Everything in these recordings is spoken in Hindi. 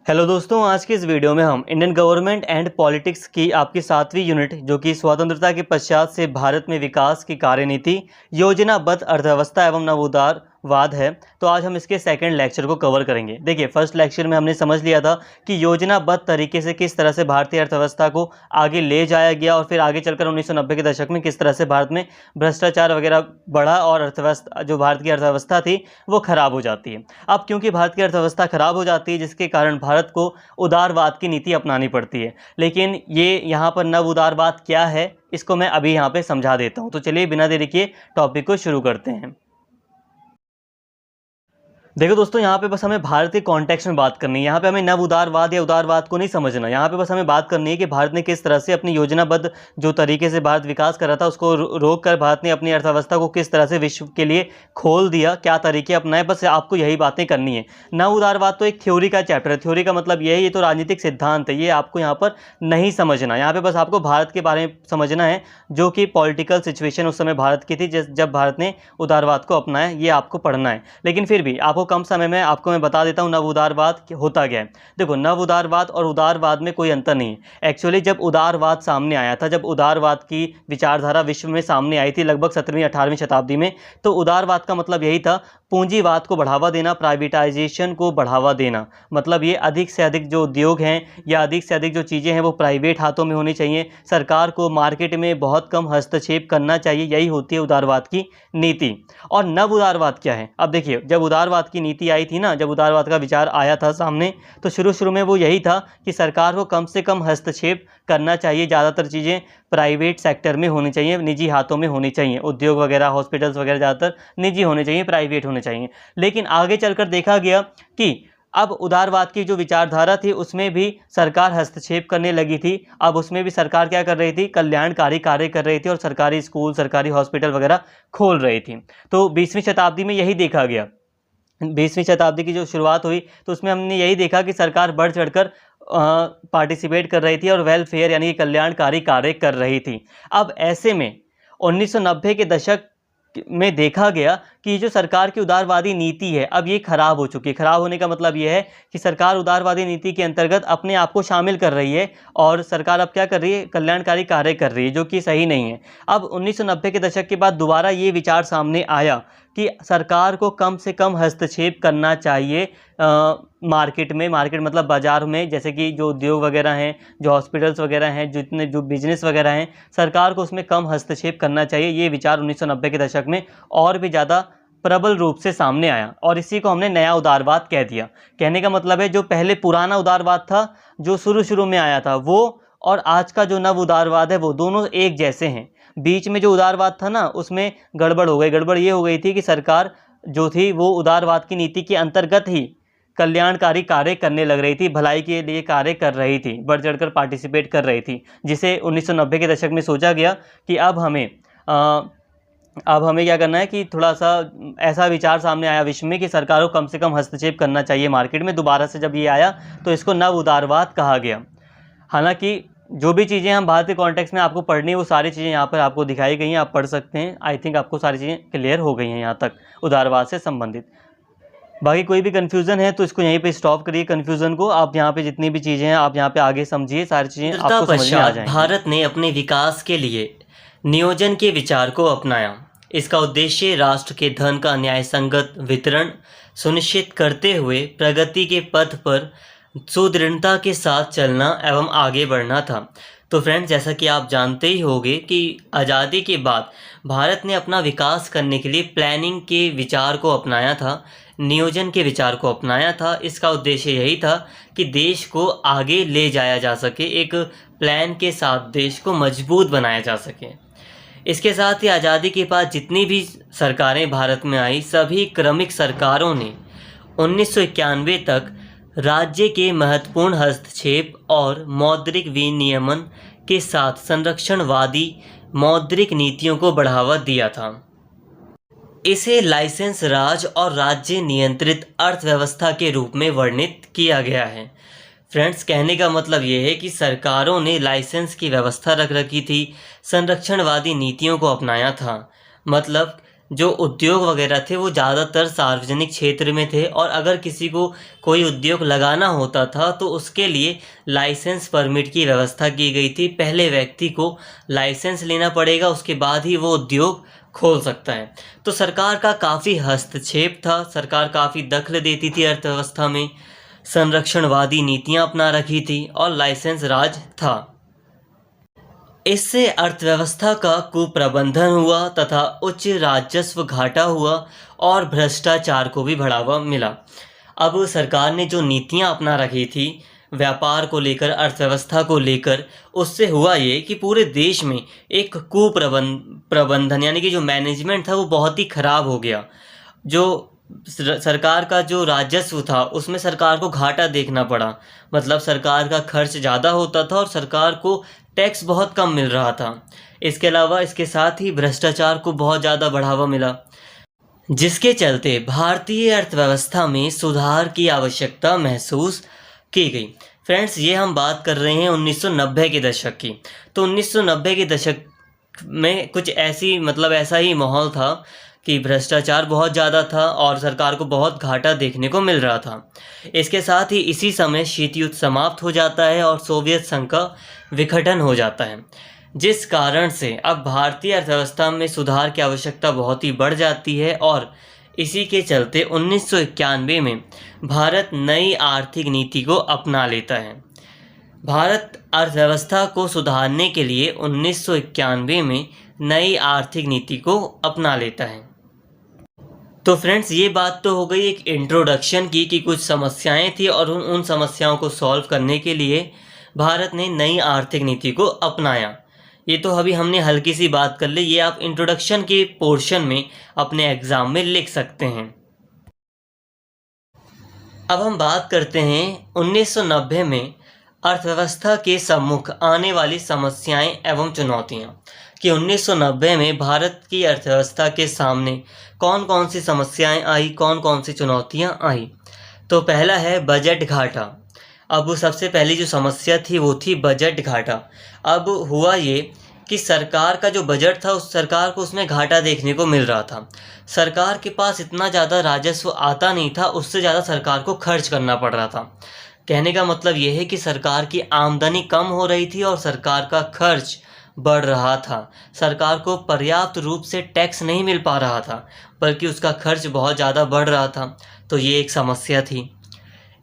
हेलो दोस्तों, आज की इस वीडियो में हम इंडियन गवर्नमेंट एंड पॉलिटिक्स की आपकी 7वीं यूनिट जो कि स्वतंत्रता के पश्चात से भारत में विकास की कार्यनीति, योजनाबद्ध अर्थव्यवस्था एवं नवोदारवाद है। तो आज हम इसके सेकंड लेक्चर को कवर करेंगे। देखिए, फर्स्ट लेक्चर में हमने समझ लिया था कि योजनाबद्ध तरीके से किस तरह से भारतीय अर्थव्यवस्था को आगे ले जाया गया और फिर आगे चलकर 1990 के दशक में किस तरह से भारत में भ्रष्टाचार वगैरह बढ़ा और अर्थव्यवस्था जो भारत की अर्थव्यवस्था थी वो खराब हो जाती है। अब क्योंकि भारत की अर्थव्यवस्था खराब हो जाती है, जिसके कारण भारत को उदारवाद की नीति अपनानी पड़ती है। लेकिन ये यहाँ पर नव उदारवाद क्या है, इसको मैं अभी यहाँ पे समझा देता हूँ। तो चलिए बिना देरी किए टॉपिक को शुरू करते हैं। देखो दोस्तों, यहाँ पे बस हमें भारत के कॉन्टेक्स्ट में बात करनी है। यहाँ पे हमें नव उदारवाद या उदारवाद को नहीं समझना। यहाँ पे बस हमें बात करनी है कि भारत ने किस तरह से अपनी योजनाबद्ध जो तरीके से भारत विकास कर रहा था उसको रोक कर भारत ने अपनी अर्थव्यवस्था को किस तरह से विश्व के लिए खोल दिया, क्या तरीके अपनाए। बस आपको यही बातें करनी है। नव उदारवाद तो एक थ्योरी का चैप्टर है। थ्योरी का मतलब ये है, ये तो राजनीतिक सिद्धांत है, ये आपको यहाँ पर नहीं समझना। यहाँ पे बस आपको भारत के बारे में समझना है, जो कि पॉलिटिकल सिचुएशन उस समय भारत की थी जब भारत ने उदारवाद को अपनाया, ये आपको पढ़ना है। लेकिन फिर भी आपको कम समय में आपको मैं बता देता हूँ नव उदारवाद होता क्या है। देखो, नव उदारवाद और उदारवाद में कोई अंतर नहीं है। एक्चुअली जब उदारवाद सामने आया था, जब उदारवाद की विचारधारा विश्व में सामने आई थी लगभग 17वीं 18वीं शताब्दी में, तो उदारवाद का मतलब यही था, पूंजीवाद को बढ़ावा देना, प्राइवेटाइजेशन को बढ़ावा देना। मतलब ये अधिक से अधिक जो उद्योग हैं या अधिक से अधिक जो चीज़ें हैं वो प्राइवेट हाथों में होनी चाहिए। सरकार को मार्केट में बहुत कम हस्तक्षेप करना चाहिए। यही होती है उदारवाद की नीति। और नव उदारवाद क्या है? अब देखिए, जब उदारवाद की नीति आई थी ना, जब उदारवाद का विचार आया था सामने, तो शुरू में वो यही था कि सरकार को कम से कम हस्तक्षेप करना चाहिए। ज़्यादातर चीज़ें प्राइवेट सेक्टर में होनी चाहिए, निजी हाथों में होनी चाहिए। उद्योग वगैरह, हॉस्पिटल्स वगैरह ज़्यादातर निजी होने चाहिए, प्राइवेट होने चाहिए। लेकिन आगे चलकर देखा गया कि अब उदारवाद की जो विचारधारा थी उसमें भी सरकार हस्तक्षेप करने लगी थी। अब उसमें भी सरकार क्या कर रही थी? कल्याणकारी कार्य कर रही थी और सरकारी स्कूल, सरकारी हॉस्पिटल वगैरह खोल रही थी। तो 20वीं शताब्दी में यही देखा गया। 20वीं शताब्दी की जो शुरुआत हुई तो उसमें हमने यही देखा कि सरकार बढ़ चढ़कर पार्टिसिपेट कर रही थी और वेलफेयर यानी कि कल्याणकारी कार्य कर रही थी। अब ऐसे में 1990 के दशक में देखा गया कि जो सरकार की उदारवादी नीति है अब ये खराब हो चुकी है। खराब होने का मतलब ये है कि सरकार उदारवादी नीति के अंतर्गत अपने आप को शामिल कर रही है और सरकार अब क्या कर रही है? कल्याणकारी कार्य कर रही है, जो कि सही नहीं है। अब 1990 के दशक के बाद दोबारा ये विचार सामने आया कि सरकार को कम से कम हस्तक्षेप करना चाहिए मार्केट में। मार्केट मतलब बाज़ार में, जैसे कि जो उद्योग वगैरह हैं, जो हॉस्पिटल्स वगैरह हैं, जितने जो बिजनेस वगैरह हैं, सरकार को उसमें कम हस्तक्षेप करना चाहिए। ये विचार 1990 के दशक में और भी ज़्यादा प्रबल रूप से सामने आया और इसी को हमने नया उदारवाद कह दिया। कहने का मतलब है, जो पहले पुराना उदारवाद था जो शुरू में आया था, वो और आज का जो नव उदारवाद है वो दोनों एक जैसे हैं। बीच में जो उदारवाद था ना, उसमें गड़बड़ हो गई। गड़बड़ ये हो गई थी कि सरकार जो थी वो उदारवाद की नीति के अंतर्गत ही कल्याणकारी कार्य करने लग रही थी, भलाई के लिए कार्य कर रही थी, बढ़ चढ़कर पार्टिसिपेट कर रही थी, जिसे 1990 के दशक में सोचा गया कि अब हमें क्या करना है कि थोड़ा सा ऐसा विचार सामने आया विश्व में कि सरकार को कम से कम हस्तक्षेप करना चाहिए मार्केट में। दोबारा से जब ये आया तो इसको नव उदारवाद कहा गया। हालांकि जो भी चीज़ें हम भारत के कॉन्टेक्स्ट में आपको पढ़नी है वो सारी चीज़ें यहाँ पर आपको दिखाई गई हैं, आप पढ़ सकते हैं। आई थिंक आपको सारी चीज़ें क्लियर हो गई हैं यहाँ तक उदारवाद से संबंधित। बाकी कोई भी कन्फ्यूज़न है तो इसको यहीं पे स्टॉप करिए। कन्फ्यूज़न को आप यहाँ पे जितनी भी चीज़ें हैं आप यहाँ पे आगे समझिए, सारी चीज़ें आपको समझ में आ जाएंगी। भारत ने अपने विकास के लिए नियोजन के विचार को अपनाया। इसका उद्देश्य राष्ट्र के धन का न्यायसंगत वितरण सुनिश्चित करते हुए प्रगति के पथ पर सुदृढ़ता के साथ चलना एवं आगे बढ़ना था। तो फ्रेंड्स, जैसा कि आप जानते ही होंगे कि आज़ादी के बाद भारत ने अपना विकास करने के लिए प्लानिंग के विचार को अपनाया था, नियोजन के विचार को अपनाया था। इसका उद्देश्य यही था कि देश को आगे ले जाया जा सके, एक प्लान के साथ देश को मजबूत बनाया जा सके। इसके साथ ही आज़ादी के बाद जितनी भी सरकारें भारत में आई, सभी क्रमिक सरकारों ने 1991 तक राज्य के महत्वपूर्ण हस्तक्षेप और मौद्रिक विनियमन के साथ संरक्षणवादी मौद्रिक नीतियों को बढ़ावा दिया था। इसे लाइसेंस राज और राज्य नियंत्रित अर्थव्यवस्था के रूप में वर्णित किया गया है। फ्रेंड्स, कहने का मतलब ये है कि सरकारों ने लाइसेंस की व्यवस्था रख रखी थी, संरक्षणवादी नीतियों को अपनाया था। मतलब जो उद्योग वगैरह थे वो ज़्यादातर सार्वजनिक क्षेत्र में थे, और अगर किसी को कोई उद्योग लगाना होता था तो उसके लिए लाइसेंस परमिट की व्यवस्था की गई थी। पहले व्यक्ति को लाइसेंस लेना पड़ेगा, उसके बाद ही वो उद्योग खोल सकता है। तो सरकार का काफ़ी हस्तक्षेप था, सरकार काफ़ी दखल देती थी अर्थव्यवस्था में, संरक्षणवादी नीतियां अपना रखी थी और लाइसेंस राज था। इससे अर्थव्यवस्था का कुप्रबंधन हुआ तथा उच्च राजस्व घाटा हुआ और भ्रष्टाचार को भी बढ़ावा मिला। अब सरकार ने जो नीतियां अपना रखी थी व्यापार को लेकर, अर्थव्यवस्था को लेकर, उससे हुआ ये कि पूरे देश में एक प्रबंधन यानी कि जो मैनेजमेंट था वो बहुत ही ख़राब हो गया। जो सरकार का जो राजस्व था उसमें सरकार को घाटा देखना पड़ा, मतलब सरकार का खर्च ज़्यादा होता था और सरकार को टैक्स बहुत कम मिल रहा था। इसके अलावा इसके साथ ही भ्रष्टाचार को बहुत ज़्यादा बढ़ावा मिला, जिसके चलते भारतीय अर्थव्यवस्था में सुधार की आवश्यकता महसूस की गई। फ्रेंड्स, ये हम बात कर रहे हैं 1990 के दशक की। तो 1990 के दशक में कुछ ऐसा ही माहौल था कि भ्रष्टाचार बहुत ज़्यादा था और सरकार को बहुत घाटा देखने को मिल रहा था। इसके साथ ही इसी समय शीत युद्ध समाप्त हो जाता है और सोवियत संघ का विघटन हो जाता है, जिस कारण से अब भारतीय अर्थव्यवस्था में सुधार की आवश्यकता बहुत ही बढ़ जाती है। और इसी के चलते 1991 में भारत नई आर्थिक नीति को अपना लेता है। भारत अर्थव्यवस्था को सुधारने के लिए 1991 में नई आर्थिक नीति को अपना लेता है। तो फ्रेंड्स, ये बात तो हो गई एक इंट्रोडक्शन की कि कुछ समस्याएं थी और उन समस्याओं को सॉल्व करने के लिए भारत ने नई आर्थिक नीति को अपनाया। ये तो अभी हमने हल्की सी बात कर ली, ये आप इंट्रोडक्शन के पोर्शन में अपने एग्ज़ाम में लिख सकते हैं। अब हम बात करते हैं 1990 में अर्थव्यवस्था के सम्मुख आने वाली समस्याएं एवं चुनौतियां, कि 1990 में भारत की अर्थव्यवस्था के सामने कौन कौन सी समस्याएं आई, कौन कौन सी चुनौतियां आई। तो पहला है बजट घाटा। अब सबसे पहली जो समस्या थी वो थी बजट घाटा। अब हुआ ये कि सरकार का जो बजट था उस सरकार को उसमें घाटा देखने को मिल रहा था। सरकार के पास इतना ज़्यादा राजस्व आता नहीं था, उससे ज़्यादा सरकार को खर्च करना पड़ रहा था। कहने का मतलब ये है कि सरकार की आमदनी कम हो रही थी और सरकार का खर्च बढ़ रहा था। सरकार को पर्याप्त रूप से टैक्स नहीं मिल पा रहा था, बल्कि उसका खर्च बहुत ज़्यादा बढ़ रहा था। तो ये एक समस्या थी।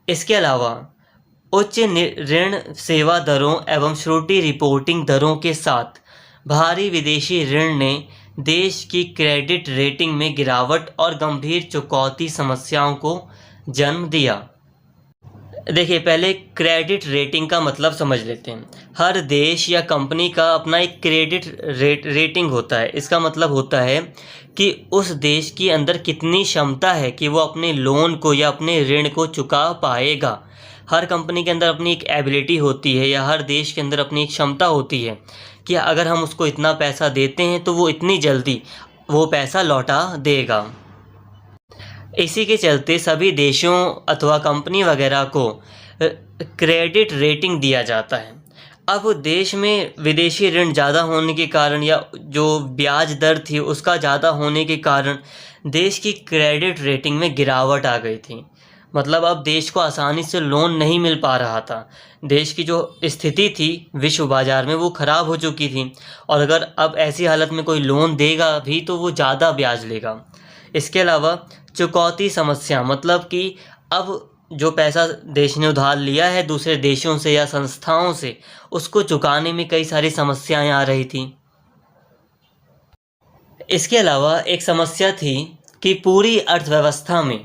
इसके अलावा उच्च ऋण सेवा दरों एवं श्रुति रिपोर्टिंग दरों के साथ भारी विदेशी ऋण ने देश की क्रेडिट रेटिंग में गिरावट और गंभीर चुकौती समस्याओं को जन्म दिया। देखिए, पहले क्रेडिट रेटिंग का मतलब समझ लेते हैं। हर देश या कंपनी का अपना एक क्रेडिट रेटिंग होता है। इसका मतलब होता है कि उस देश के अंदर कितनी क्षमता है कि वो अपने लोन को या अपने ऋण को चुका पाएगा। हर कंपनी के अंदर अपनी एक एबिलिटी होती है, या हर देश के अंदर अपनी एक क्षमता होती है कि अगर हम उसको इतना पैसा देते हैं तो वो इतनी जल्दी वो पैसा लौटा देगा। इसी के चलते सभी देशों अथवा कंपनी वगैरह को क्रेडिट रेटिंग दिया जाता है। अब देश में विदेशी ऋण ज़्यादा होने के कारण या जो ब्याज दर थी उसका ज़्यादा होने के कारण देश की क्रेडिट रेटिंग में गिरावट आ गई थी। मतलब अब देश को आसानी से लोन नहीं मिल पा रहा था। देश की जो स्थिति थी विश्व बाज़ार में वो ख़राब हो चुकी थी, और अगर अब ऐसी हालत में कोई लोन देगा भी तो वो ज़्यादा ब्याज लेगा। इसके अलावा चुकौती समस्या, मतलब कि अब जो पैसा देश ने उधार लिया है दूसरे देशों से या संस्थाओं से, उसको चुकाने में कई सारी समस्याएं आ रही थी। इसके अलावा एक समस्या थी कि पूरी अर्थव्यवस्था में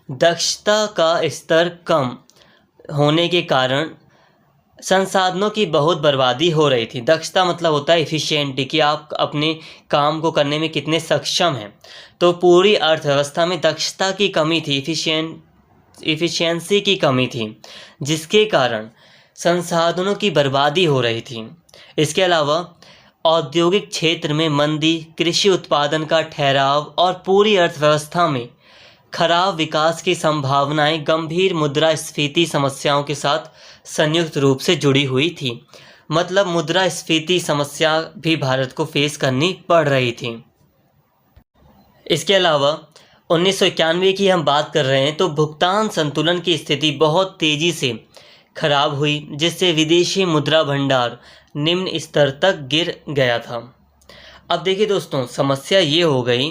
दक्षता का स्तर कम होने के कारण संसाधनों की बहुत बर्बादी हो रही थी। दक्षता मतलब होता है एफिशिएंटी, कि आप अपने काम को करने में कितने सक्षम हैं। तो पूरी अर्थव्यवस्था में दक्षता की कमी थी, एफिशिएंसी की कमी थी, जिसके कारण संसाधनों की बर्बादी हो रही थी। इसके अलावा औद्योगिक क्षेत्र में मंदी, कृषि उत्पादन का ठहराव और पूरी अर्थव्यवस्था में खराब विकास की संभावनाएं गंभीर मुद्रास्फीति समस्याओं के साथ संयुक्त रूप से जुड़ी हुई थी। मतलब मुद्रास्फीति समस्या भी भारत को फेस करनी पड़ रही थी। इसके अलावा 1991 की हम बात कर रहे हैं तो भुगतान संतुलन की स्थिति बहुत तेज़ी से खराब हुई, जिससे विदेशी मुद्रा भंडार निम्न स्तर तक गिर गया था। अब देखिए दोस्तों, समस्या ये हो गई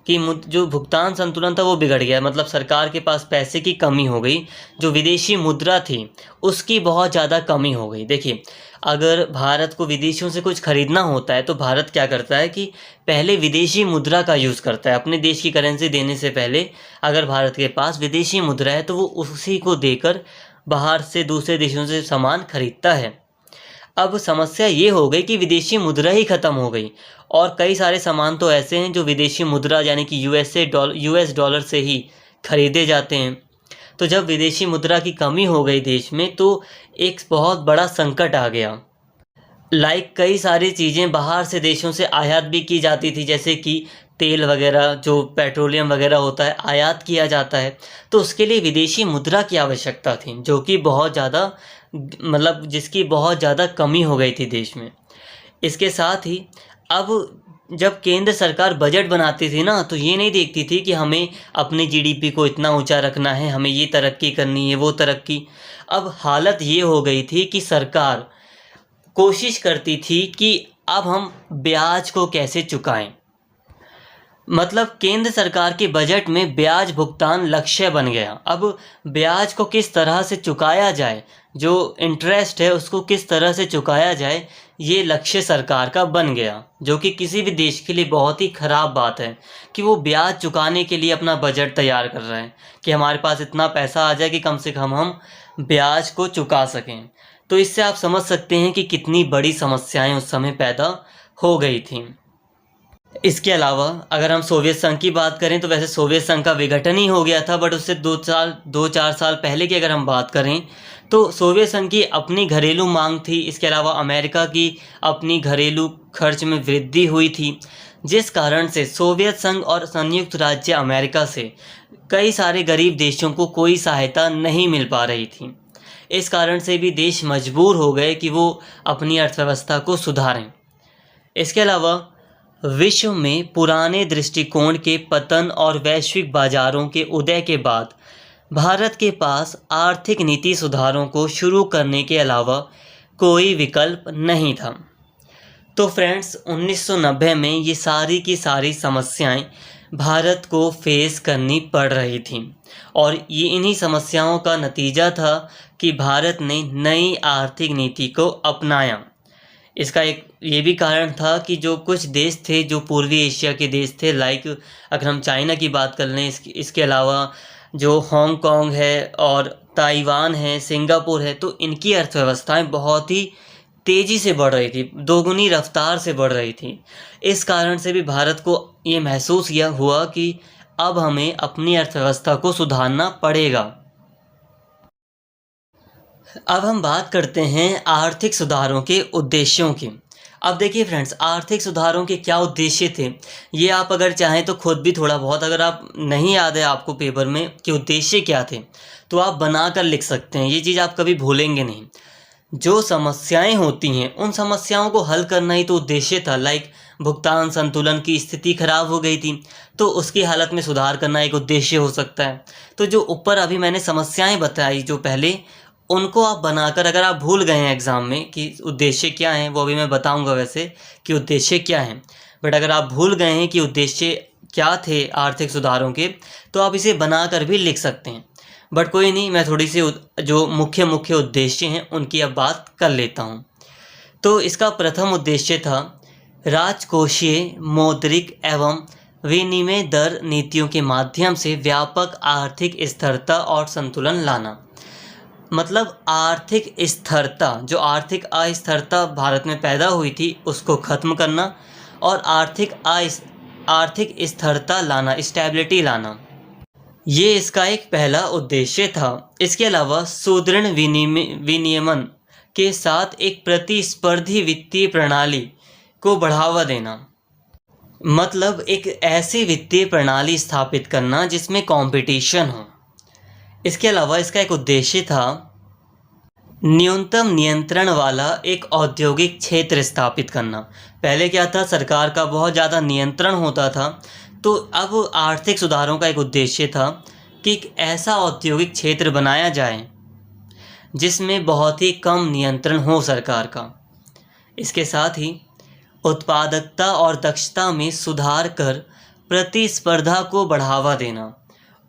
कि जो भुगतान संतुलन था वो बिगड़ गया, मतलब सरकार के पास पैसे की कमी हो गई, जो विदेशी मुद्रा थी उसकी बहुत ज़्यादा कमी हो गई। देखिए, अगर भारत को विदेशियों से कुछ खरीदना होता है तो भारत क्या करता है कि पहले विदेशी मुद्रा का यूज़ करता है। अपने देश की करेंसी देने से पहले अगर भारत के पास विदेशी मुद्रा है तो वो उसी को देकर बाहर से दूसरे देशों से सामान खरीदता है। अब समस्या ये हो गई कि विदेशी मुद्रा ही ख़त्म हो गई और कई सारे सामान तो ऐसे हैं जो विदेशी मुद्रा यानी कि यूएस डॉलर से ही खरीदे जाते हैं। तो जब विदेशी मुद्रा की कमी हो गई देश में तो एक बहुत बड़ा संकट आ गया। कई सारी चीज़ें बाहर से देशों से आयात भी की जाती थी, जैसे कि तेल वगैरह, जो पेट्रोलियम वगैरह होता है, आयात किया जाता है। तो उसके लिए विदेशी मुद्रा की आवश्यकता थी, जो कि बहुत ज़्यादा मतलब जिसकी बहुत ज़्यादा कमी हो गई थी देश में। इसके साथ ही अब जब केंद्र सरकार बजट बनाती थी ना, तो ये नहीं देखती थी कि हमें अपने जीडीपी को इतना ऊंचा रखना है, हमें ये तरक्की करनी है, वो तरक्की। अब हालत ये हो गई थी कि सरकार कोशिश करती थी कि अब हम ब्याज को कैसे चुकाएं। मतलब केंद्र सरकार के बजट में ब्याज भुगतान लक्ष्य बन गया। अब ब्याज को किस तरह से चुकाया जाए, जो इंटरेस्ट है उसको किस तरह से चुकाया जाए, ये लक्ष्य सरकार का बन गया, जो कि किसी भी देश के लिए बहुत ही ख़राब बात है कि वो ब्याज चुकाने के लिए अपना बजट तैयार कर रहे हैं कि हमारे पास इतना पैसा आ जाए कि कम से कम हम ब्याज को चुका सकें। तो इससे आप समझ सकते हैं कि कितनी बड़ी समस्याएं उस समय पैदा हो गई थीं। इसके अलावा अगर हम सोवियत संघ की बात करें तो वैसे सोवियत संघ का विघटन ही हो गया था, बट उससे 2-4 साल पहले की अगर हम बात करें तो सोवियत संघ की अपनी घरेलू मांग थी। इसके अलावा अमेरिका की अपनी घरेलू खर्च में वृद्धि हुई थी, जिस कारण से सोवियत संघ और संयुक्त राज्य अमेरिका से कई सारे गरीब देशों को कोई सहायता नहीं मिल पा रही थी। इस कारण से भी देश मजबूर हो गए कि वो अपनी अर्थव्यवस्था को सुधारें। इसके अलावा विश्व में पुराने दृष्टिकोण के पतन और वैश्विक बाजारों के उदय के बाद भारत के पास आर्थिक नीति सुधारों को शुरू करने के अलावा कोई विकल्प नहीं था। तो फ्रेंड्स, 1990 में ये सारी की सारी समस्याएं भारत को फेस करनी पड़ रही थीं और ये इन्हीं समस्याओं का नतीजा था कि भारत ने नई आर्थिक नीति को अपनाया। इसका एक ये भी कारण था कि जो कुछ देश थे, जो पूर्वी एशिया के देश थे, अगर हम चाइना की बात कर लें, इसके अलावा जो हांगकांग है और ताइवान है, सिंगापुर है, तो इनकी अर्थव्यवस्थाएं बहुत ही तेज़ी से बढ़ रही थी, दोगुनी रफ्तार से बढ़ रही थी। इस कारण से भी भारत को ये महसूस हुआ कि अब हमें अपनी अर्थव्यवस्था को सुधारना पड़ेगा। अब हम बात करते हैं आर्थिक सुधारों के उद्देश्यों की। अब देखिए फ्रेंड्स, आर्थिक सुधारों के क्या उद्देश्य थे, ये आप अगर चाहें तो खुद भी थोड़ा बहुत, अगर आप नहीं याद है आपको पेपर में कि उद्देश्य क्या थे, तो आप बना कर लिख सकते हैं। ये चीज़ आप कभी भूलेंगे नहीं। जो समस्याएं होती हैं उन समस्याओं को हल करना ही तो उद्देश्य था। भुगतान संतुलन की स्थिति खराब हो गई थी तो उसकी हालत में सुधार करना एक उद्देश्य हो सकता है। तो जो ऊपर अभी मैंने समस्याएं बताई जो पहले, उनको आप बनाकर, अगर आप भूल गए हैं एग्ज़ाम में कि उद्देश्य क्या हैं, वो अभी मैं बताऊंगा वैसे कि उद्देश्य क्या हैं, बट अगर आप भूल गए हैं कि उद्देश्य क्या थे आर्थिक सुधारों के, तो आप इसे बनाकर भी लिख सकते हैं। बट कोई नहीं, मैं थोड़ी सी जो मुख्य उद्देश्य हैं उनकी अब बात कर लेता हूँ। तो इसका प्रथम उद्देश्य था राजकोषीय, मौद्रिक एवं विनिमय दर नीतियों के माध्यम से व्यापक आर्थिक स्थिरता और संतुलन लाना। मतलब आर्थिक स्थिरता, जो आर्थिक अस्थिरता भारत में पैदा हुई थी उसको ख़त्म करना और आर्थिक स्थिरता लाना, स्टेबिलिटी लाना, ये इसका एक पहला उद्देश्य था। इसके अलावा सुदृढ़ विनियमन के साथ एक प्रतिस्पर्धी वित्तीय प्रणाली को बढ़ावा देना। मतलब एक ऐसी वित्तीय प्रणाली स्थापित करना जिसमें कंपटीशन हो। इसके अलावा इसका एक उद्देश्य था न्यूनतम नियंत्रण वाला एक औद्योगिक क्षेत्र स्थापित करना। पहले क्या था, सरकार का बहुत ज़्यादा नियंत्रण होता था, तो अब आर्थिक सुधारों का एक उद्देश्य था कि एक ऐसा औद्योगिक क्षेत्र बनाया जाए जिसमें बहुत ही कम नियंत्रण हो सरकार का। इसके साथ ही उत्पादकता और दक्षता में सुधार कर प्रतिस्पर्धा को बढ़ावा देना।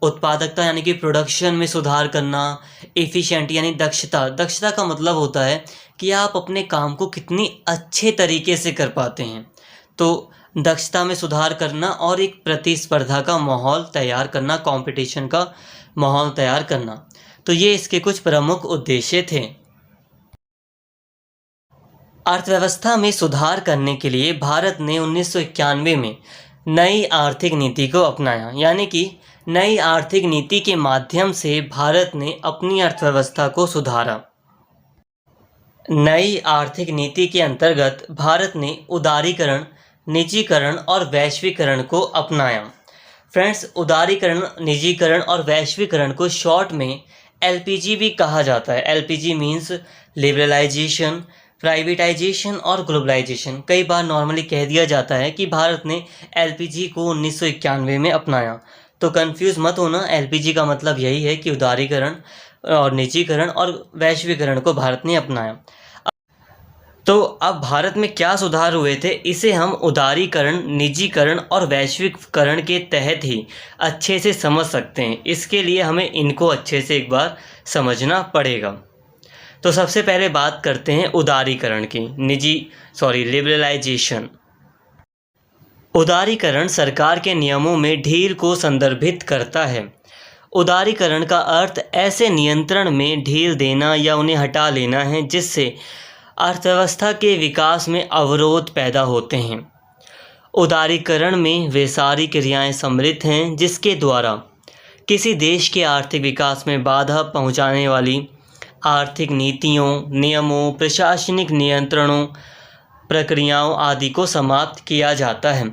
उत्पादकता यानी कि प्रोडक्शन में सुधार करना, एफिशिएंट यानी दक्षता। दक्षता का मतलब होता है कि आप अपने काम को कितनी अच्छे तरीके से कर पाते हैं। तो दक्षता में सुधार करना और एक प्रतिस्पर्धा का माहौल तैयार करना, कंपटीशन का माहौल तैयार करना। तो ये इसके कुछ प्रमुख उद्देश्य थे। अर्थव्यवस्था में सुधार करने के लिए भारत ने 1991 में नई आर्थिक नीति को अपनाया। यानी कि नई आर्थिक नीति के माध्यम से भारत ने अपनी अर्थव्यवस्था को सुधारा। नई आर्थिक नीति के अंतर्गत भारत ने उदारीकरण, निजीकरण और वैश्वीकरण को अपनाया। फ्रेंड्स, उदारीकरण, निजीकरण और वैश्वीकरण को शॉर्ट में एलपीजी भी कहा जाता है। एलपीजी मीन्स लिबरलाइजेशन, प्राइवेटाइजेशन और ग्लोबलाइजेशन। कई बार नॉर्मली कह दिया जाता है कि भारत ने एलपीजी को 1991 में अपनाया। तो कंफ्यूज मत होना, एलपीजी का मतलब यही है कि उदारीकरण और निजीकरण और वैश्वीकरण को भारत ने अपनाया। तो अब भारत में क्या सुधार हुए थे, इसे हम उदारीकरण, निजीकरण और वैश्वीकरण के तहत ही अच्छे से समझ सकते हैं। इसके लिए हमें इनको अच्छे से एक बार समझना पड़ेगा। तो सबसे पहले बात करते हैं उदारीकरण की। लिबरलाइजेशन। उदारीकरण सरकार के नियमों में ढील को संदर्भित करता है। उदारीकरण का अर्थ ऐसे नियंत्रण में ढील देना या उन्हें हटा लेना है जिससे अर्थव्यवस्था के विकास में अवरोध पैदा होते हैं। उदारीकरण में वे सारी क्रियाएं सम्मिलित हैं जिसके द्वारा किसी देश के आर्थिक विकास में बाधा पहुंचाने वाली आर्थिक नीतियों, नियमों, प्रशासनिक नियंत्रणों, प्रक्रियाओं आदि को समाप्त किया जाता है।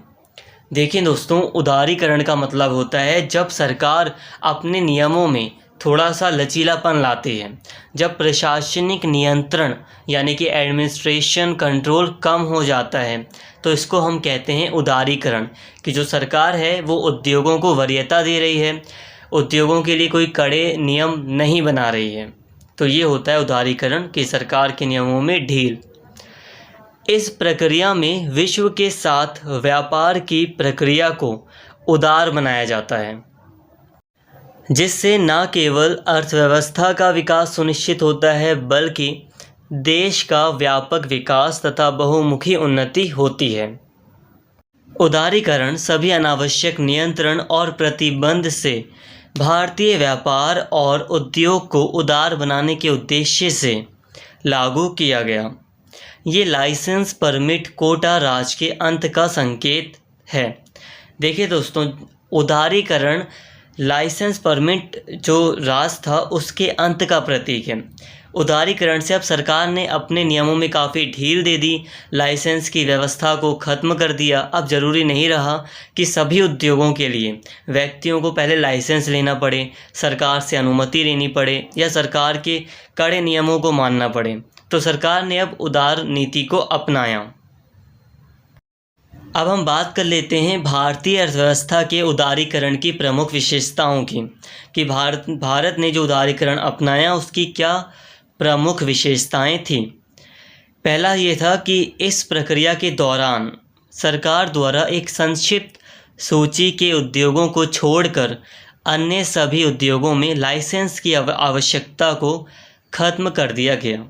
देखिए दोस्तों, उदारीकरण का मतलब होता है जब सरकार अपने नियमों में थोड़ा सा लचीलापन लाती है, जब प्रशासनिक नियंत्रण यानी कि एडमिनिस्ट्रेशन कंट्रोल कम हो जाता है, तो इसको हम कहते हैं उदारीकरण। कि जो सरकार है वो उद्योगों को वरीयता दे रही है, उद्योगों के लिए कोई कड़े नियम नहीं बना रही है। तो ये होता है उदारीकरण कि सरकार के नियमों में ढील। इस प्रक्रिया में विश्व के साथ व्यापार की प्रक्रिया को उदार बनाया जाता है, जिससे न केवल अर्थव्यवस्था का विकास सुनिश्चित होता है बल्कि देश का व्यापक विकास तथा बहुमुखी उन्नति होती है। उदारीकरण सभी अनावश्यक नियंत्रण और प्रतिबंध से भारतीय व्यापार और उद्योग को उदार बनाने के उद्देश्य से लागू किया गया। ये लाइसेंस, परमिट, कोटा राज के अंत का संकेत है। देखिए दोस्तों, उदारीकरण लाइसेंस, परमिट जो राज था उसके अंत का प्रतीक है। उदारीकरण से अब सरकार ने अपने नियमों में काफ़ी ढील दे दी, लाइसेंस की व्यवस्था को ख़त्म कर दिया। अब ज़रूरी नहीं रहा कि सभी उद्योगों के लिए व्यक्तियों को पहले लाइसेंस लेना पड़े, सरकार से अनुमति लेनी पड़े या सरकार के कड़े नियमों को मानना पड़े। तो सरकार ने अब उदार नीति को अपनाया। अब हम बात कर लेते हैं भारतीय अर्थव्यवस्था के उदारीकरण की प्रमुख विशेषताओं की, कि भारत ने जो उदारीकरण अपनाया उसकी क्या प्रमुख विशेषताएं थीं। पहला ये था कि इस प्रक्रिया के दौरान सरकार द्वारा एक संक्षिप्त सूची के उद्योगों को छोड़कर अन्य सभी उद्योगों में लाइसेंस की आवश्यकता को ख़त्म कर दिया गया।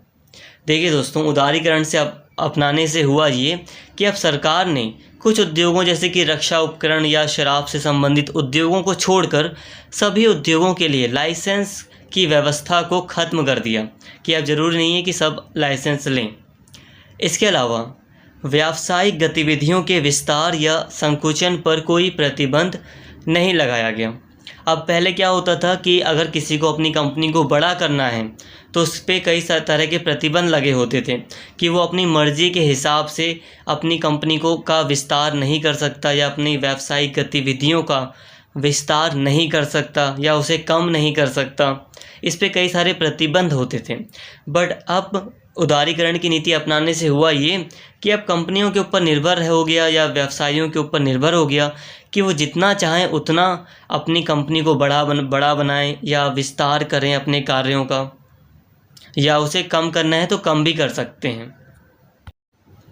देखिए दोस्तों, उदारीकरण से अपनाने से हुआ ये कि अब सरकार ने कुछ उद्योगों जैसे कि रक्षा उपकरण या शराब से संबंधित उद्योगों को छोड़कर सभी उद्योगों के लिए लाइसेंस की व्यवस्था को ख़त्म कर दिया कि अब ज़रूरी नहीं है कि सब लाइसेंस लें। इसके अलावा व्यावसायिक गतिविधियों के विस्तार या संकुचन पर कोई प्रतिबंध नहीं लगाया गया। अब पहले क्या होता था कि अगर किसी को अपनी कंपनी को बड़ा करना है तो उस पर कई तरह के प्रतिबंध लगे होते थे कि वो अपनी मर्ज़ी के हिसाब से अपनी कंपनी का विस्तार नहीं कर सकता या अपनी व्यावसायिक गतिविधियों का विस्तार नहीं कर सकता या उसे कम नहीं कर सकता। इस पे कई सारे प्रतिबंध होते थे। बट अब उदारीकरण की नीति अपनाने से हुआ ये कि अब कंपनियों के ऊपर निर्भर हो गया या व्यवसायियों के ऊपर निर्भर हो गया कि वो जितना चाहें उतना अपनी कंपनी को बड़ा बनाएं या विस्तार करें अपने कार्यों का, या उसे कम करना है तो कम भी कर सकते हैं।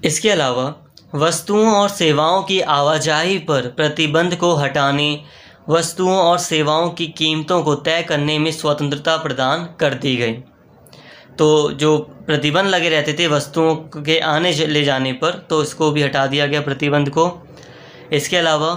इसके अलावा वस्तुओं और सेवाओं की आवाजाही पर प्रतिबंध को हटाने, वस्तुओं और सेवाओं की कीमतों को तय करने में स्वतंत्रता प्रदान कर दी गई। तो जो प्रतिबंध लगे रहते थे वस्तुओं के आने ले जाने पर, तो इसको भी हटा दिया गया प्रतिबंध को। इसके अलावा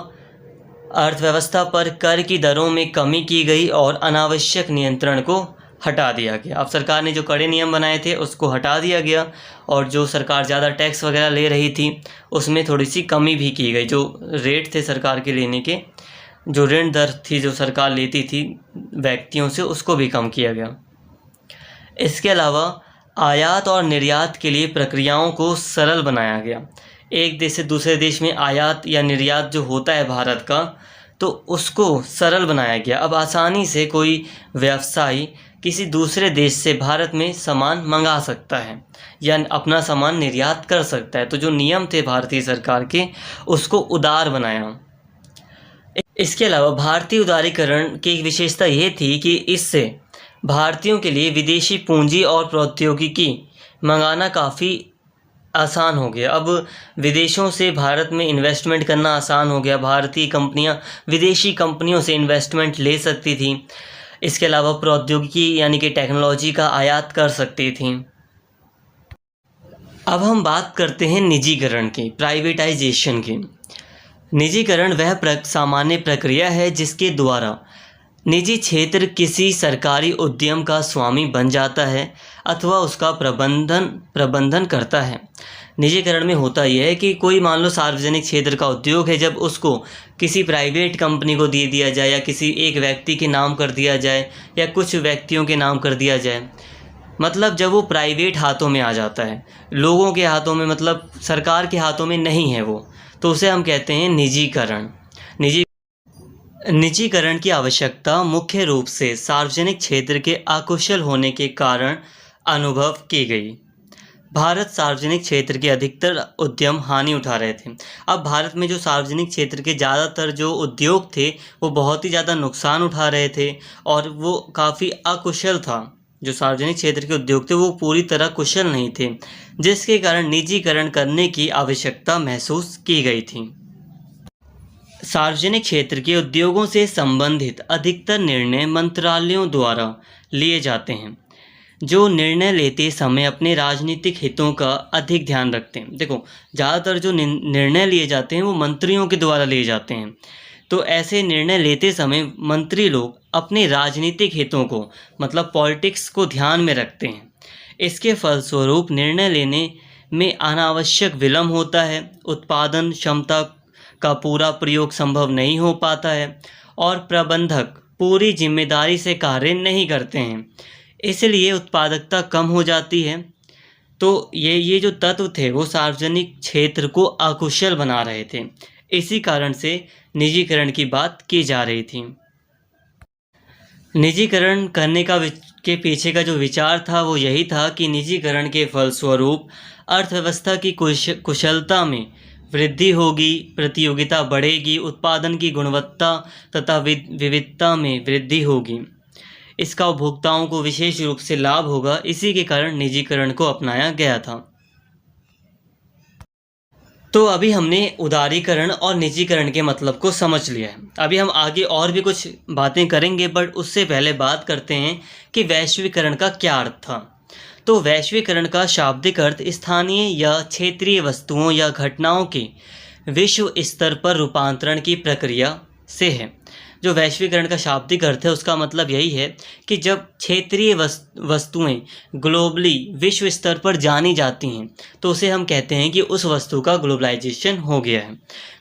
अर्थव्यवस्था पर कर की दरों में कमी की गई और अनावश्यक नियंत्रण को हटा दिया गया। अब सरकार ने जो कड़े नियम बनाए थे उसको हटा दिया गया, और जो सरकार ज़्यादा टैक्स वगैरह ले रही थी उसमें थोड़ी सी कमी भी की गई। जो रेट थे सरकार के लेने के, जो ऋण दर थी जो सरकार लेती थी व्यक्तियों से, उसको भी कम किया गया। इसके अलावा आयात और निर्यात के लिए प्रक्रियाओं को सरल बनाया गया। एक देश से दूसरे देश में आयात या निर्यात जो होता है भारत का, तो उसको सरल बनाया गया। अब आसानी से कोई व्यवसायी किसी दूसरे देश से भारत में सामान मंगा सकता है या अपना सामान निर्यात कर सकता है। तो जो नियम थे भारतीय सरकार के, उसको उदार बनाया। इसके अलावा भारतीय उदारीकरण की एक विशेषता ये थी कि इससे भारतीयों के लिए विदेशी पूंजी और प्रौद्योगिकी मंगाना काफ़ी आसान हो गया। अब विदेशों से भारत में इन्वेस्टमेंट करना आसान हो गया। भारतीय कंपनियां विदेशी कंपनियों से इन्वेस्टमेंट ले सकती थी। इसके अलावा प्रौद्योगिकी यानी कि टेक्नोलॉजी का आयात कर सकती थी। अब हम बात करते हैं निजीकरण की, प्राइवेटाइजेशन की। निजीकरण वह सामान्य प्रक्रिया है जिसके द्वारा निजी क्षेत्र किसी सरकारी उद्यम का स्वामी बन जाता है अथवा उसका प्रबंधन करता है। निजीकरण में होता यह है कि कोई मान लो सार्वजनिक क्षेत्र का उद्योग है, जब उसको किसी प्राइवेट कंपनी को दे दिया जाए या किसी एक व्यक्ति के नाम कर दिया जाए या कुछ व्यक्तियों के नाम कर दिया जाए, मतलब जब वो प्राइवेट हाथों में आ जाता है, लोगों के हाथों में, मतलब सरकार के हाथों में नहीं है वो, तो उसे हम कहते हैं निजीकरण। निजीकरण की आवश्यकता मुख्य रूप से सार्वजनिक क्षेत्र के अकुशल होने के कारण अनुभव की गई। भारत सार्वजनिक क्षेत्र के अधिकतर उद्यम हानि उठा रहे थे। अब भारत में जो सार्वजनिक क्षेत्र के ज़्यादातर जो उद्योग थे वो बहुत ही ज़्यादा नुकसान उठा रहे थे और वो काफ़ी अकुशल था। जो सार्वजनिक क्षेत्र के उद्योग थे वो पूरी तरह कुशल नहीं थे, जिसके कारण निजीकरण करने की आवश्यकता महसूस की गई थी। सार्वजनिक क्षेत्र के उद्योगों से संबंधित अधिकतर निर्णय मंत्रालयों द्वारा लिए जाते हैं, जो निर्णय लेते समय अपने राजनीतिक हितों का अधिक ध्यान रखते हैं। देखो, ज़्यादातर जो निर्णय लिए जाते हैं वो मंत्रियों के द्वारा लिए जाते हैं। तो ऐसे निर्णय लेते समय मंत्री लोग अपने राजनीतिक हितों को, मतलब पॉलिटिक्स को ध्यान में रखते हैं। इसके फलस्वरूप निर्णय लेने में अनावश्यक विलंब होता है, उत्पादन क्षमता का पूरा प्रयोग संभव नहीं हो पाता है और प्रबंधक पूरी जिम्मेदारी से कार्य नहीं करते हैं, इसलिए उत्पादकता कम हो जाती है। तो ये जो तत्व थे वो सार्वजनिक क्षेत्र को अकुशल बना रहे थे। इसी कारण से निजीकरण की बात की जा रही थी। निजीकरण करने के पीछे का जो विचार था वो यही था कि निजीकरण के फलस्वरूप अर्थव्यवस्था की कुशलता में वृद्धि होगी, प्रतियोगिता बढ़ेगी, उत्पादन की गुणवत्ता तथा विविधता में वृद्धि होगी। इसका उपभोक्ताओं को विशेष रूप से लाभ होगा। इसी के कारण निजीकरण को अपनाया गया था। तो अभी हमने उदारीकरण और निजीकरण के मतलब को समझ लिया है। अभी हम आगे और भी कुछ बातें करेंगे, बट उससे पहले बात करते हैं कि वैश्वीकरण का क्या अर्थ था। तो वैश्वीकरण का शाब्दिक अर्थ स्थानीय या क्षेत्रीय वस्तुओं या घटनाओं के विश्व स्तर पर रूपांतरण की प्रक्रिया से है। जो वैश्वीकरण का शाब्दिक अर्थ है उसका मतलब यही है कि जब क्षेत्रीय वस्तुएं ग्लोबली विश्व स्तर पर जानी जाती हैं तो उसे हम कहते हैं कि उस वस्तु का ग्लोबलाइजेशन हो गया है।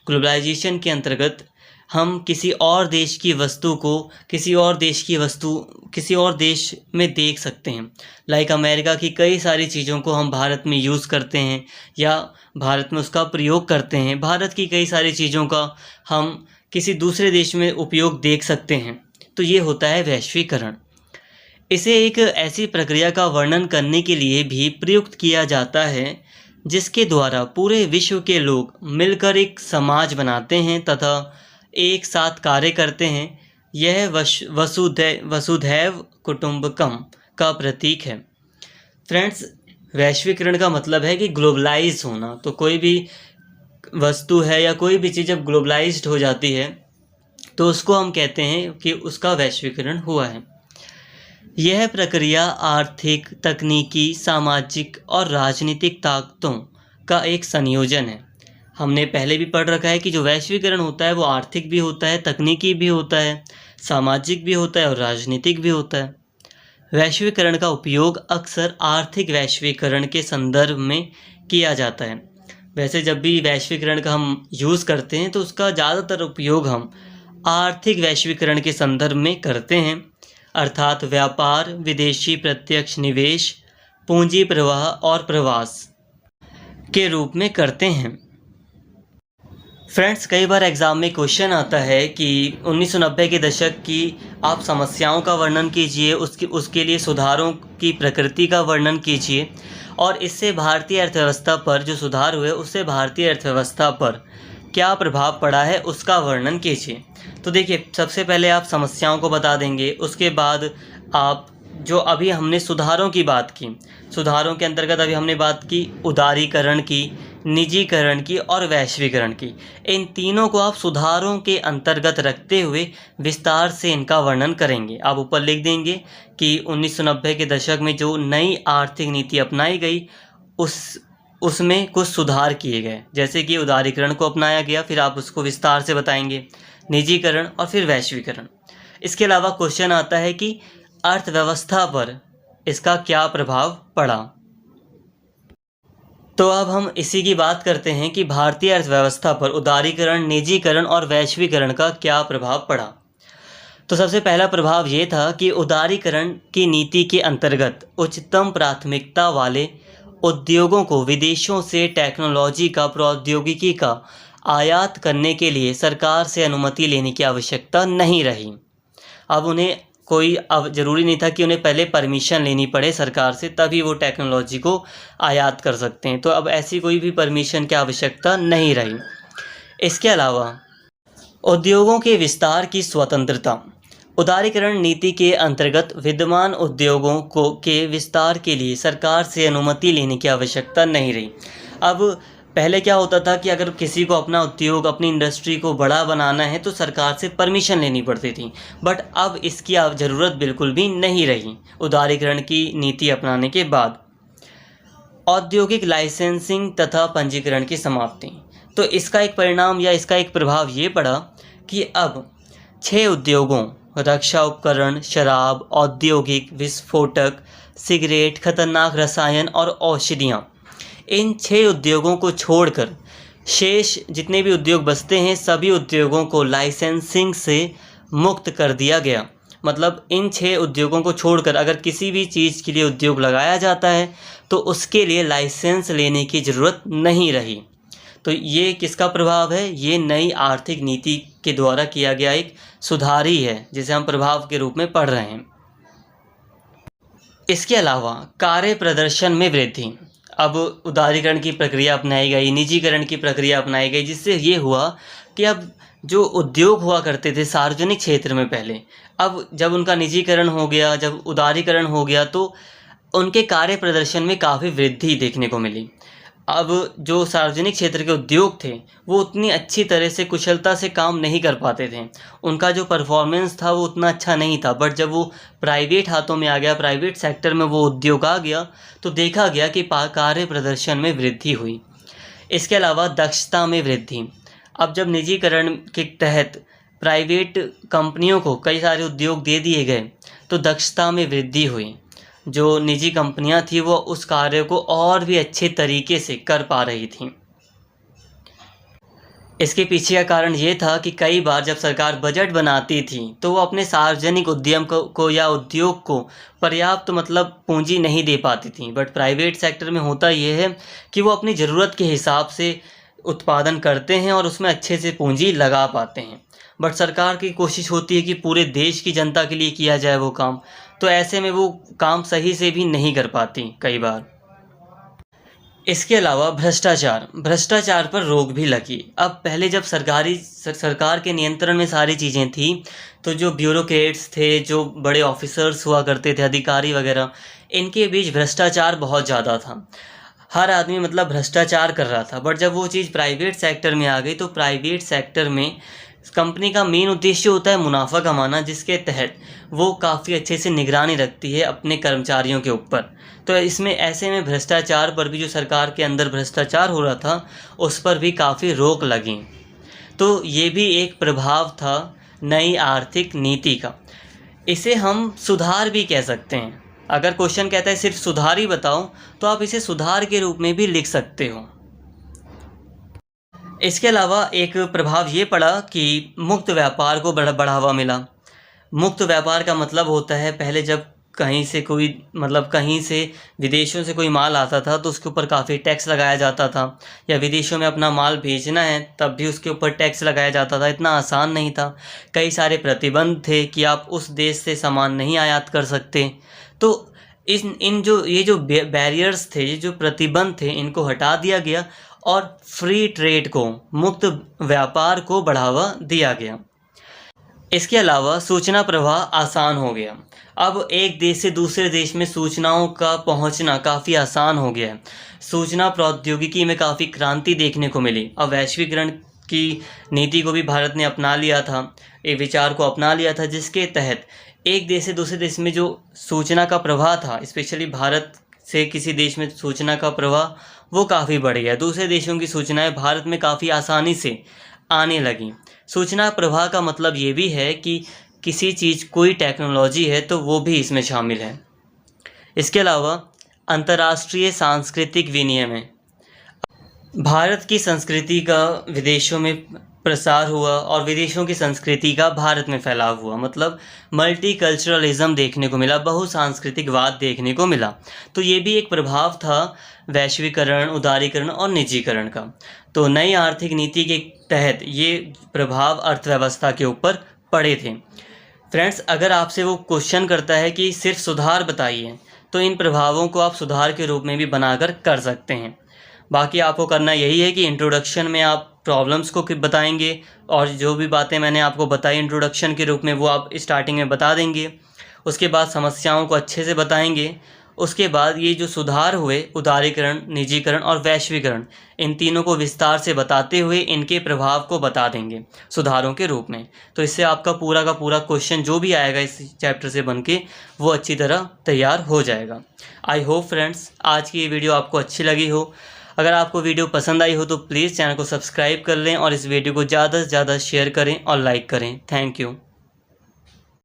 ग्लोबलाइजेशन के अंतर्गत हम किसी और देश की वस्तु को किसी और देश में देख सकते हैं। लाइक अमेरिका की कई सारी चीज़ों को हम भारत में यूज़ करते हैं या भारत में उसका प्रयोग करते हैं। भारत की कई सारी चीज़ों का हम किसी दूसरे देश में उपयोग देख सकते हैं। तो ये होता है वैश्वीकरण। इसे एक ऐसी प्रक्रिया का वर्णन करने के लिए भी प्रयुक्त किया जाता है जिसके द्वारा पूरे विश्व के लोग मिलकर एक समाज बनाते हैं तथा एक साथ कार्य करते हैं, यह वसुधैव कुटुंबकम का प्रतीक है। फ्रेंड्स, वैश्वीकरण का मतलब है कि ग्लोबलाइज होना। तो कोई भी वस्तु है या कोई भी चीज़ जब ग्लोबलाइज्ड हो जाती है तो उसको हम कहते हैं कि उसका वैश्वीकरण हुआ है। यह प्रक्रिया आर्थिक, तकनीकी, सामाजिक और राजनीतिक ताकतों का एक संयोजन है। हमने पहले भी पढ़ रखा है कि जो वैश्वीकरण होता है वो आर्थिक भी होता है, तकनीकी भी होता है, सामाजिक भी होता है और राजनीतिक भी होता है। वैश्वीकरण का उपयोग अक्सर आर्थिक वैश्वीकरण के संदर्भ में किया जाता है। वैसे जब भी वैश्वीकरण का हम यूज़ करते हैं तो उसका ज़्यादातर उपयोग हम आर्थिक वैश्वीकरण के संदर्भ में करते हैं, अर्थात व्यापार, विदेशी प्रत्यक्ष निवेश, पूंजी प्रवाह और प्रवास के रूप में करते हैं। फ्रेंड्स, कई बार एग्ज़ाम में क्वेश्चन आता है कि 1990 के दशक की आप समस्याओं का वर्णन कीजिए, उसके लिए सुधारों की प्रकृति का वर्णन कीजिए और इससे भारतीय अर्थव्यवस्था पर जो सुधार हुए उससे भारतीय अर्थव्यवस्था पर क्या प्रभाव पड़ा है उसका वर्णन कीजिए। तो देखिए, सबसे पहले आप समस्याओं को बता देंगे, उसके बाद आप जो अभी हमने सुधारों की बात की, सुधारों के अंतर्गत अभी हमने बात की उदारीकरण की, निजीकरण की और वैश्वीकरण की। इन तीनों को आप सुधारों के अंतर्गत रखते हुए विस्तार से इनका वर्णन करेंगे। आप ऊपर लिख देंगे कि 1990 के दशक में जो नई आर्थिक नीति अपनाई गई उसमें कुछ सुधार किए गए, जैसे कि उदारीकरण को अपनाया गया, फिर आप उसको विस्तार से बताएंगे, निजीकरण और फिर वैश्वीकरण। इसके अलावा क्वेश्चन आता है कि अर्थव्यवस्था पर इसका क्या प्रभाव पड़ा। तो अब हम इसी की बात करते हैं कि भारतीय अर्थव्यवस्था पर उदारीकरण, निजीकरण और वैश्वीकरण का क्या प्रभाव पड़ा। तो सबसे पहला प्रभाव ये था कि उदारीकरण की नीति के अंतर्गत उच्चतम प्राथमिकता वाले उद्योगों को विदेशों से टेक्नोलॉजी का, प्रौद्योगिकी का आयात करने के लिए सरकार से अनुमति लेने की आवश्यकता नहीं रही। अब उन्हें कोई अब ज़रूरी नहीं था कि उन्हें पहले परमिशन लेनी पड़े सरकार से, तभी वो टेक्नोलॉजी को आयात कर सकते हैं। तो अब ऐसी कोई भी परमिशन की आवश्यकता नहीं रही। इसके अलावा उद्योगों के विस्तार की स्वतंत्रता। उदारीकरण नीति के अंतर्गत विद्यमान उद्योगों के विस्तार के लिए सरकार से अनुमति लेने की आवश्यकता नहीं रही। अब पहले क्या होता था कि अगर किसी को अपना उद्योग, अपनी इंडस्ट्री को बड़ा बनाना है तो सरकार से परमिशन लेनी पड़ती थी, बट अब इसकी ज़रूरत बिल्कुल भी नहीं रही उदारीकरण की नीति अपनाने के बाद। औद्योगिक लाइसेंसिंग तथा पंजीकरण की समाप्ति। तो इसका एक परिणाम या इसका एक प्रभाव ये पड़ा कि अब 6 उद्योगों, रक्षा उपकरण, शराब, औद्योगिक विस्फोटक, सिगरेट, खतरनाक रसायन और औषधियाँ, इन 6 उद्योगों को छोड़कर शेष जितने भी उद्योग बचते हैं सभी उद्योगों को लाइसेंसिंग से मुक्त कर दिया गया। मतलब इन 6 उद्योगों को छोड़कर अगर किसी भी चीज़ के लिए उद्योग लगाया जाता है तो उसके लिए लाइसेंस लेने की ज़रूरत नहीं रही। तो ये किसका प्रभाव है? ये नई आर्थिक नीति के द्वारा किया गया एक सुधार ही है, जिसे हम प्रभाव के रूप में पढ़ रहे हैं। इसके अलावा कार्य प्रदर्शन में वृद्धि। अब उदारीकरण की प्रक्रिया अपनाई गई, निजीकरण की प्रक्रिया अपनाई गई, जिससे ये हुआ कि अब जो उद्योग हुआ करते थे सार्वजनिक क्षेत्र में पहले, अब जब उनका निजीकरण हो गया, जब उदारीकरण हो गया तो उनके कार्य प्रदर्शन में काफ़ी वृद्धि देखने को मिली। अब जो सार्वजनिक क्षेत्र के उद्योग थे वो उतनी अच्छी तरह से कुशलता से काम नहीं कर पाते थे, उनका जो परफॉर्मेंस था वो उतना अच्छा नहीं था। बट जब वो प्राइवेट हाथों में आ गया, प्राइवेट सेक्टर में वो उद्योग आ गया तो देखा गया कि कार्य प्रदर्शन में वृद्धि हुई। इसके अलावा दक्षता में वृद्धि। अब जब निजीकरण के तहत प्राइवेट कंपनियों को कई सारे उद्योग दे दिए गए तो दक्षता में वृद्धि हुई। जो निजी कंपनियां थी वो उस कार्य को और भी अच्छे तरीके से कर पा रही थीं। इसके पीछे का कारण ये था कि कई बार जब सरकार बजट बनाती थी तो वो अपने सार्वजनिक उद्यम को या उद्योग को पर्याप्त पूंजी नहीं दे पाती थी। बट प्राइवेट सेक्टर में होता ये है कि वो अपनी ज़रूरत के हिसाब से उत्पादन करते हैं और उसमें अच्छे से पूंजी लगा पाते हैं। बट सरकार की कोशिश होती है कि पूरे देश की जनता के लिए किया जाए वो काम, तो ऐसे में वो काम सही से भी नहीं कर पाती कई बार। इसके अलावा भ्रष्टाचार पर रोक भी लगी। अब पहले जब सरकार के नियंत्रण में सारी चीज़ें थी, तो जो ब्यूरोक्रेट्स थे, जो बड़े ऑफिसर्स हुआ करते थे, अधिकारी वगैरह, इनके बीच भ्रष्टाचार बहुत ज़्यादा था। हर आदमी मतलब भ्रष्टाचार कर रहा था। बट जब वो चीज़ प्राइवेट सेक्टर में आ गई, तो प्राइवेट सेक्टर में कंपनी का मेन उद्देश्य होता है मुनाफा कमाना, जिसके तहत वो काफ़ी अच्छे से निगरानी रखती है अपने कर्मचारियों के ऊपर। तो इसमें ऐसे में भ्रष्टाचार पर भी, जो सरकार के अंदर भ्रष्टाचार हो रहा था, उस पर भी काफ़ी रोक लगी। तो ये भी एक प्रभाव था नई आर्थिक नीति का। इसे हम सुधार भी कह सकते हैं। अगर क्वेश्चन कहता है सिर्फ सुधार ही बताओ, तो आप इसे सुधार के रूप में भी लिख सकते हो। इसके अलावा एक प्रभाव ये पड़ा कि मुक्त व्यापार को बढ़ावा मिला। मुक्त व्यापार का मतलब होता है, पहले जब कहीं से कोई कहीं से विदेशों से कोई माल आता था, तो उसके ऊपर काफ़ी टैक्स लगाया जाता था, या विदेशों में अपना माल भेजना है तब भी उसके ऊपर टैक्स लगाया जाता था। इतना आसान नहीं था, कई सारे प्रतिबंध थे कि आप उस देश से सामान नहीं आयात कर सकते। तो ये जो बैरियर्स थे, ये जो प्रतिबंध थे, इनको हटा दिया गया और फ्री ट्रेड को, मुक्त व्यापार को बढ़ावा दिया गया। इसके अलावा सूचना प्रवाह आसान हो गया। अब एक देश से दूसरे देश में सूचनाओं का पहुंचना काफ़ी आसान हो गया है। सूचना प्रौद्योगिकी में काफ़ी क्रांति देखने को मिली। अब वैश्वीकरण की नीति को भी भारत ने अपना लिया था, एक विचार को अपना लिया था, जिसके तहत एक देश से दूसरे देश में जो सूचना का प्रवाह था, स्पेशली भारत से किसी देश में सूचना का प्रवाह, वो काफ़ी बढ़ गया। दूसरे देशों की सूचनाएं भारत में काफ़ी आसानी से आने लगी। सूचना प्रवाह का मतलब ये भी है कि किसी चीज़, कोई टेक्नोलॉजी है तो वो भी इसमें शामिल है। इसके अलावा अंतर्राष्ट्रीय सांस्कृतिक विनिमय, भारत की संस्कृति का विदेशों में प्रसार हुआ और विदेशों की संस्कृति का भारत में फैलाव हुआ। मतलब मल्टीकल्चरलिज्म देखने को मिला, बहुसांस्कृतिकवाद देखने को मिला। तो ये भी एक प्रभाव था वैश्वीकरण, उदारीकरण और निजीकरण का। तो नई आर्थिक नीति के तहत ये प्रभाव अर्थव्यवस्था के ऊपर पड़े थे। फ्रेंड्स, अगर आपसे वो क्वेश्चन करता है कि सिर्फ सुधार बताइए, तो इन प्रभावों को आप सुधार के रूप में भी बनाकर कर सकते हैं। बाकी आपको करना यही है कि इंट्रोडक्शन में आप प्रॉब्लम्स को बताएंगे, और जो भी बातें मैंने आपको बताई इंट्रोडक्शन के रूप में, वो आप स्टार्टिंग में बता देंगे। उसके बाद समस्याओं को अच्छे से बताएंगे। उसके बाद ये जो सुधार हुए, उदारीकरण, निजीकरण और वैश्वीकरण, इन तीनों को विस्तार से बताते हुए इनके प्रभाव को बता देंगे सुधारों के रूप में। तो इससे आपका पूरा का पूरा क्वेश्चन जो भी आएगा इस चैप्टर से बन के, वो अच्छी तरह तैयार हो जाएगा। आई होप फ्रेंड्स आज की ये वीडियो आपको अच्छी लगी हो। अगर आपको वीडियो पसंद आई हो तो प्लीज़ चैनल को सब्सक्राइब कर लें और इस वीडियो को ज़्यादा से ज़्यादा शेयर करें और लाइक करें। Thank you.